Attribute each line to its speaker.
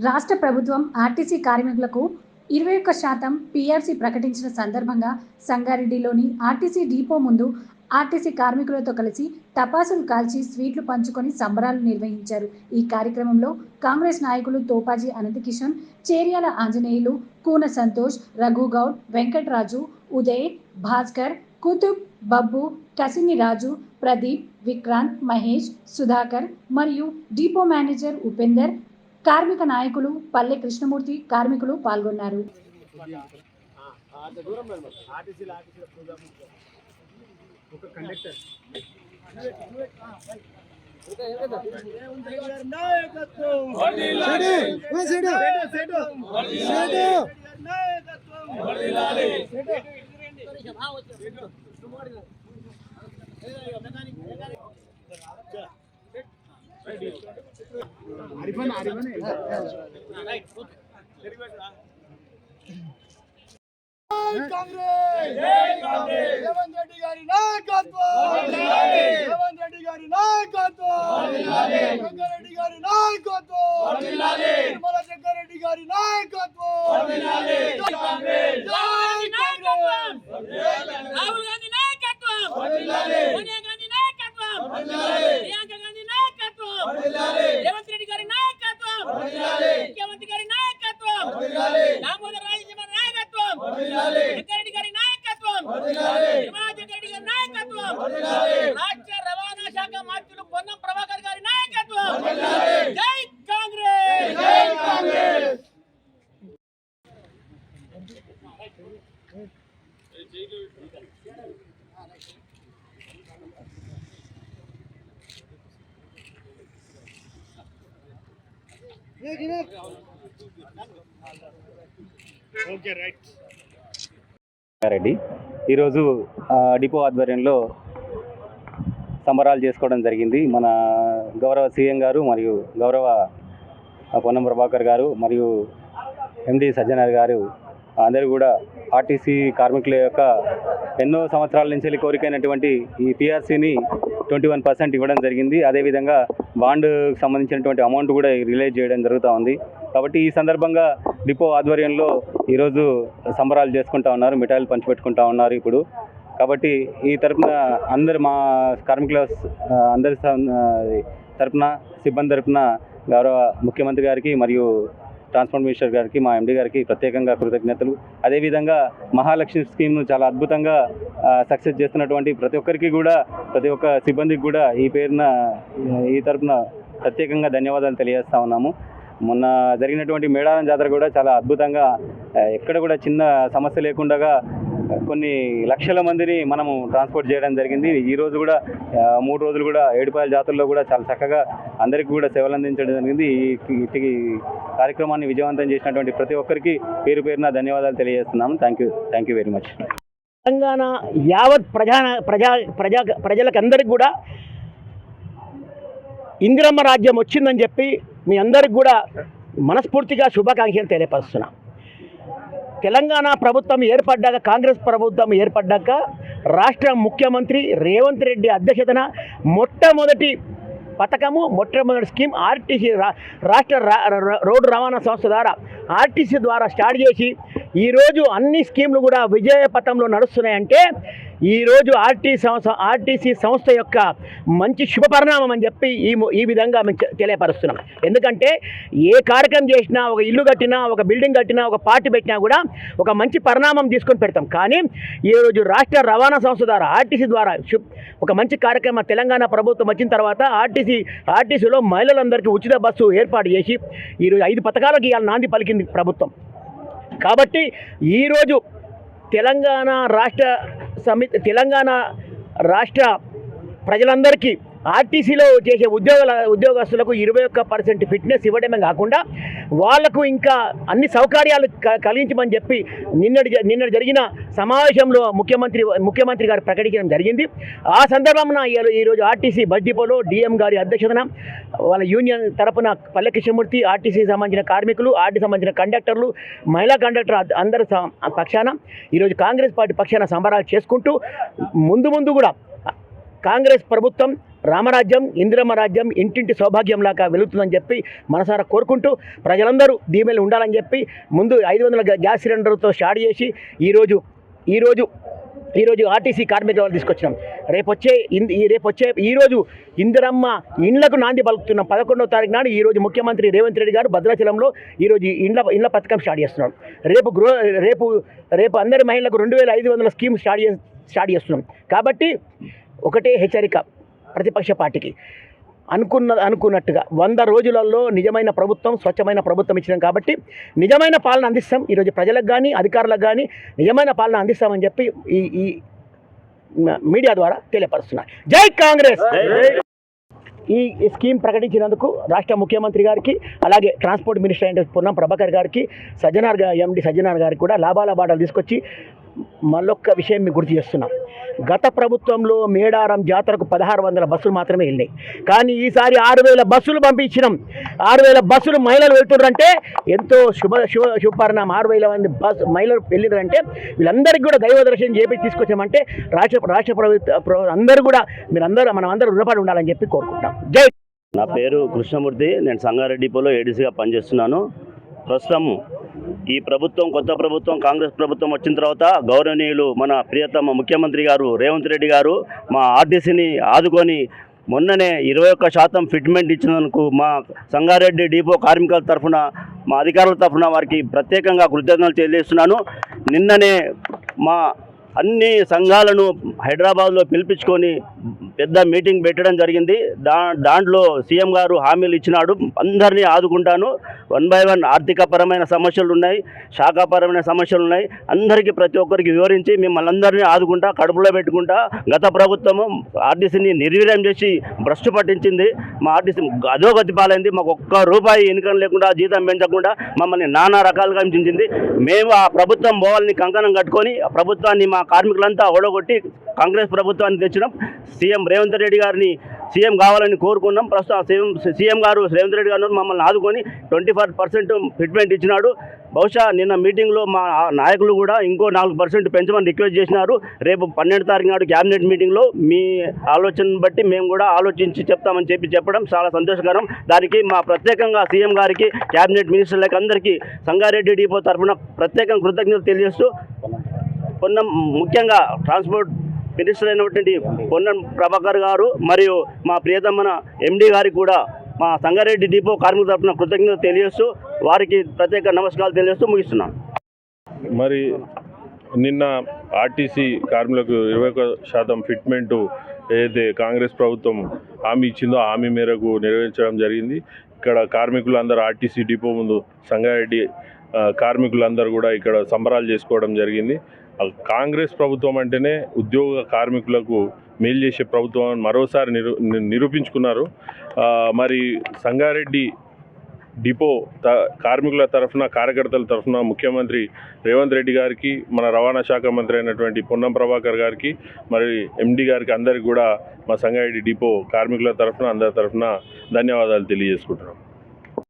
Speaker 1: రాష్ట్ర ప్రభుత్వం ఆర్టీసీ కార్మికులకు 21% పీఆర్సీ ప్రకటించిన సందర్భంగా సంగారెడ్డిలోని ఆర్టీసీ డిపో ముందు ఆర్టీసీ కార్మికులతో కలిసి టపాసులు కాల్చి స్వీట్లు పంచుకొని సంబరాలు నిర్వహించారు. ఈ కార్యక్రమంలో కాంగ్రెస్ నాయకులు తోపాజీ అనంతకిషన్, చేర్యాల ఆంజనేయులు, కూన సంతోష్, రఘుగౌడ్, వెంకటరాజు, ఉదయ్, భాస్కర్, కుతుబ్, బబ్బు, కసిని రాజు, ప్రదీప్, విక్రాంత్, మహేష్, సుధాకర్ మరియు డిపో మేనేజర్ ఉపేందర్, కార్మిక నాయకులు పల్లె కృష్ణమూర్తి, కార్మికులు పాల్గొన్నారు.
Speaker 2: కాంగ్రెస్ రేవంత్ రెడ్డి గారి నాయకత్వం, రేవంత్ రెడ్డి గారి నాయకత్వం, వెంకరెడ్డి గారి నాయకత్వం, నిర్మల జగ్గారెడ్డి గారి నాయకత్వం, జై కాంగ్రెస్,
Speaker 3: రాహుల్ గాంధీ నాయకత్వం, సోనియా గాంధీ నాయకత్వం, ప్రియాంక గాంధీ నాయకత్వం, రేవంత్ రెడ్డి గారి నాయకత్వం, ముఖ్యమంత్రి గారి నాయకత్వం, దామోదర్ రాజేశ్వర నాయకత్వం, జగ్గారెడ్డి గారి నాయకత్వం, నిర్మలా జగ్గారెడ్డి గారి నాయకత్వం, రాష్ట్ర రవాణా శాఖ మంత్రులు పొన్నం ప్రభాకర్ గారి నాయకత్వం. జై కాంగ్రెస్, జై కాంగ్రెస్.
Speaker 4: రెడ్డి ఈరోజు డిపో ఆధ్వర్యంలో సంబరాలు చేసుకోవడం జరిగింది. మన గౌరవ సీఎం గారు మరియు గౌరవ పొన్నం ప్రభాకర్ గారు మరియు ఎండి సజ్జనార్ గారు అందరూ కూడా ఆర్టీసీ కార్మికుల యొక్క ఎన్నో సంవత్సరాల నుంచి కోరికైనటువంటి ఈ పీఆర్సీని 21% ఇవ్వడం జరిగింది. అదేవిధంగా బాండ్కి సంబంధించినటువంటి అమౌంట్ కూడా రిలీజ్ చేయడం జరుగుతూ ఉంది. కాబట్టి ఈ సందర్భంగా డిపో ఆధ్వర్యంలో ఈరోజు సంబరాలు చేసుకుంటూ ఉన్నారు, మిఠాయిలు పంచిపెట్టుకుంటూ ఉన్నారు ఇప్పుడు. కాబట్టి ఈ తరపున అందరు మా కార్మికుల అందరి తరపున సిబ్బంది తరపున గౌరవ ముఖ్యమంత్రి గారికి మరియు ట్రాన్స్పోర్ట్ మినిస్టర్ గారికి, మా ఎండి గారికి ప్రత్యేకంగా కృతజ్ఞతలు. అదేవిధంగా మహాలక్ష్మి స్కీమ్ను చాలా అద్భుతంగా సక్సెస్ చేస్తున్నటువంటి ప్రతి ఒక్కరికి కూడా, ప్రతి ఒక్క సిబ్బందికి కూడా ఈ పేరున ఈ తరపున ప్రత్యేకంగా ధన్యవాదాలు తెలియజేస్తా ఉన్నాము. మొన్న జరిగినటువంటి మేడారం జాతర కూడా చాలా అద్భుతంగా, ఎక్కడ కూడా చిన్న సమస్య లేకుండా కొన్ని లక్షల మందిని మనము ట్రాన్స్పోర్ట్ చేయడం జరిగింది. ఈరోజు కూడా 3 రోజులు కూడా ఏడుపాయల జాతరలో కూడా చాలా చక్కగా అందరికీ కూడా సేవలు అందించడం జరిగింది. ఈ కార్యక్రమాన్ని విజయవంతం చేసినటువంటి ప్రతి ఒక్కరికి పేరు పేరున ధన్యవాదాలు తెలియజేస్తున్నాము. Thank you very much.
Speaker 5: Telangana యావత్ ప్రజలకు అందరికి కూడా ఇందిరమ్మ రాజ్యం వచ్చిందని చెప్పి మీ అందరికి కూడా మనస్ఫూర్తిగా శుభాకాంక్షలు తెలియపరుస్తున్నాం. తెలంగాణ ప్రభుత్వం ఏర్పడ్డాక, కాంగ్రెస్ ప్రభుత్వం ఏర్పడ్డాక రాష్ట్ర ముఖ్యమంత్రి రేవంత్ రెడ్డి అధ్యక్షతన మొట్టమొదటి పథకము, మొట్టమొదటి స్కీమ్ ఆర్టీసీ రాష్ట్ర రోడ్డు రవాణా సంస్థ ద్వారా ఆర్టీసీ ద్వారా స్టార్ట్ చేసి ఈరోజు అన్ని స్కీమ్లు కూడా విజయ పథంలో నడుస్తున్నాయంటే ఈరోజు ఆర్టీసీ సంస్థ యొక్క మంచి శుభ పరిణామం అని చెప్పి ఈ విధంగా మేము తెలియపరుస్తున్నాం. ఎందుకంటే ఏ కార్యక్రమం చేసినా, ఒక ఇల్లు కట్టినా, ఒక బిల్డింగ్ కట్టినా, ఒక పార్టీ పెట్టినా కూడా ఒక మంచి పరిణామం తీసుకొని పెడతాం. కానీ ఈరోజు రాష్ట్ర రవాణా సంస్థ ద్వారా ఆర్టీసీ ద్వారా ఒక మంచి కార్యక్రమం తెలంగాణ ప్రభుత్వం వచ్చిన తర్వాత ఆర్టీసీలో మహిళలందరికీ ఉచిత బస్సు ఏర్పాటు చేసి ఈరోజు 5 పథకాలకు ఇవాళ నాంది పలికింది ప్రభుత్వం. కాబట్టి ఈరోజు తెలంగాణ రాష్ట్ర ప్రజలందరికీ ఆర్టీసీలో చేసే ఉద్యోగస్తులకు 21% ఫిట్నెస్ ఇవ్వడమే కాకుండా వాళ్లకు ఇంకా అన్ని సౌకర్యాలు కలిగించమని చెప్పి నిన్న జరిగిన సమావేశంలో ముఖ్యమంత్రి గారు ప్రకటించడం జరిగింది. ఆ సందర్భంలో ఈరోజు ఆర్టీసీ బస్ డిపోలో డిఎం గారి అధ్యక్షతన వాళ్ళ యూనియన్ తరపున పల్లె కృష్ణమూర్తి, ఆర్టీసీ సంబంధించిన కార్మికులు, ఆర్టీసీ సంబంధించిన కండక్టర్లు, మహిళా కండక్టర్ అందరి పక్షాన ఈరోజు కాంగ్రెస్ పార్టీ పక్షాన సంబరాలు చేసుకుంటూ ముందు కూడా కాంగ్రెస్ ప్రభుత్వం రామరాజ్యం ఇందిరమ్మ రాజ్యం ఇంటింటి సౌభాగ్యంలాగా వెలుగుతుందని చెప్పి మనసారా కోరుకుంటూ ప్రజలందరూ దీవెనలు ఉండాలని చెప్పి ముందు 500 గ్యాస్ సిలిండర్తో స్టార్ట్ చేసి ఈరోజు ఆర్టీసీ కార్మికుల వాళ్ళు తీసుకొచ్చినాం. ఈరోజు ఇందిరమ్మ ఇండ్లకు నాంది పలుకుతున్నాం. 11వ తారీఖు నాడు ఈరోజు ముఖ్యమంత్రి రేవంత్ రెడ్డి గారు భద్రాచలంలో ఈరోజు ఇండ్ల పథకం స్టార్ట్ చేస్తున్నాడు. రేపు అందరి మహిళలకు 2500 స్కీమ్ స్టార్ట్ చేస్తున్నాం. కాబట్టి ఒకటే హెచ్చరిక ప్రతిపక్ష పార్టీకి, అనుకున్నట్టుగా 100 రోజులలో నిజమైన ప్రభుత్వం, స్వచ్ఛమైన ప్రభుత్వం ఇచ్చినాం. కాబట్టి నిజమైన పాలన అందిస్తాం. ఈరోజు ప్రజలకు కానీ అధికారులకు కానీ నిజమైన పాలన అందిస్తామని చెప్పి ఈ మీడియా ద్వారా తెలియపరుస్తున్నా. జై కాంగ్రెస్. ఈ స్కీమ్ ప్రకటించినందుకు రాష్ట్ర ముఖ్యమంత్రి గారికి, అలాగే ట్రాన్స్పోర్ట్ మినిస్టర్ అయిన పొన్నం ప్రభాకర్ గారికి, ఎండి సజ్జనార్ గారికి కూడా లాభాల బాటలు తీసుకొచ్చి మళ్ళొక్క విషయం మీకు గుర్తు చేస్తున్నాం. గత ప్రభుత్వంలో మేడారం జాతరకు 1600 బస్సులు మాత్రమే వెళ్ళినాయి. కానీ ఈసారి 6000 బస్సులు పంపించినాం. 6000 బస్సులు మహిళలు వెళ్తున్నారంటే ఎంతో శుభపరిణామం. 6000 మంది మహిళలు వెళ్ళినారంటే వీళ్ళందరికీ కూడా దైవ దర్శనం చేపి తీసుకొచ్చామంటే రాష్ట్ర ప్రభుత్వం అందరూ కూడా మనం అందరూ రుణపడి ఉండాలని చెప్పి కోరుకుంటాం. జై.
Speaker 6: నా పేరు కృష్ణమూర్తి. నేను సంగారెడ్డి డిపోలో ఏడీసీగా పనిచేస్తున్నాను. ప్రస్తుతం ఈ ప్రభుత్వం, కొత్త ప్రభుత్వం, కాంగ్రెస్ ప్రభుత్వం వచ్చిన తర్వాత గౌరవనీయులు మన ప్రియతమ ముఖ్యమంత్రి గారు రేవంత్ రెడ్డి గారు మా ఆర్టీసీని ఆదుకొని మొన్ననే 21% ఫిట్మెంట్ ఇచ్చినందుకు మా సంగారెడ్డి డిపో కార్మికుల తరఫున, మా అధికారుల తరఫున వారికి ప్రత్యేకంగా కృతజ్ఞతలు తెలియజేస్తున్నాను. నిన్ననే మా అన్ని సంఘాలను హైదరాబాద్లో పిలిపించుకొని పెద్ద మీటింగ్ పెట్టడం జరిగింది. దాంట్లో సీఎం గారు హామీలు ఇచ్చినాడు, అందరినీ ఆదుకుంటాను. 1 by 1 ఆర్థికపరమైన సమస్యలు ఉన్నాయి, శాఖాపరమైన సమస్యలు ఉన్నాయి, అందరికీ ప్రతి ఒక్కరికి వివరించి మిమ్మల్ని అందరినీ ఆదుకుంటా, కడుపులో పెట్టుకుంటా. గత ప్రభుత్వము ఆర్టీసీని నిర్వీర్యం చేసి భ్రష్టు పట్టించింది. మా ఆర్టీసీ అధోగతి పాలైంది. మాకు ఒక్క రూపాయి ఇన్కమ్ లేకుండా, జీతం పెంచకుండా మమ్మల్ని నానా రకాలుగా హింసించింది. మేము ఆ ప్రభుత్వం పోవాలని కంకణం కట్టుకొని ఆ ప్రభుత్వాన్ని, మా కార్మికులంతా ఓడగొట్టి కాంగ్రెస్ ప్రభుత్వాన్ని తెచ్చినాం. సీఎం రేవంత్ రెడ్డి గారిని సీఎం కావాలని కోరుకున్నాం. ప్రస్తుతం సీఎం గారు రేవంత్ రెడ్డి గారు మమ్మల్ని ఆదుకొని 24% ఫిట్మెంట్ ఇచ్చినాడు. బహుశా నిన్న మీటింగ్లో మా నాయకులు కూడా ఇంకో 4% పెంచమని రిక్వెస్ట్ చేసినారు. రేపు 12వ తారీఖు నాడు క్యాబినెట్ మీటింగ్లో మీ ఆలోచనను బట్టి మేము కూడా ఆలోచించి చెప్తామని చెప్పడం చాలా సంతోషకరం. దానికి మా ప్రత్యేకంగా సీఎం గారికి, క్యాబినెట్ మినిస్టర్లకు అందరికీ సంగారెడ్డి డిపో తరఫున ప్రత్యేకంగా కృతజ్ఞతలు తెలియజేస్తూ, ముఖ్యంగా ట్రాన్స్పోర్ట్ మినిస్టర్ అయినటువంటి పొన్నం ప్రభాకర్ గారు మరియు మా ప్రియతమ ఎండి గారికి కూడా మా సంగారెడ్డి డిపో కార్మికుల తరఫున కృతజ్ఞతలు తెలియజేస్తూ వారికి ప్రత్యేక నమస్కారాలు తెలియజేస్తూ ముగిస్తున్నాను.
Speaker 7: మరి నిన్న ఆర్టీసీ కార్మికులకు 21% ఫిట్మెంటు ఏదైతే కాంగ్రెస్ ప్రభుత్వం హామీ ఇచ్చిందో ఆ హామీ మేరకు నెరవేర్చడం జరిగింది. ఇక్కడ కార్మికులందరూ ఆర్టీసీ డిపో ముందు సంగారెడ్డి కార్మికులందరూ కూడా ఇక్కడ సంబరాలు చేసుకోవడం జరిగింది. కాంగ్రెస్ ప్రభుత్వం అంటేనే ఉద్యోగ కార్మికులకు మేలు చేసే ప్రభుత్వం మరోసారి నిరూపించుకున్నారు. మరి సంగారెడ్డి డిపో కార్మికుల తరఫున, కార్యకర్తల తరఫున ముఖ్యమంత్రి రేవంత్ రెడ్డి గారికి, మన రవాణా శాఖ మంత్రి అయినటువంటి పొన్నం ప్రభాకర్ గారికి, మరి ఎండి గారికి అందరికీ కూడా మా సంగారెడ్డి డిపో కార్మికుల తరఫున, అందరి తరఫున ధన్యవాదాలు తెలియజేసుకుంటున్నాం.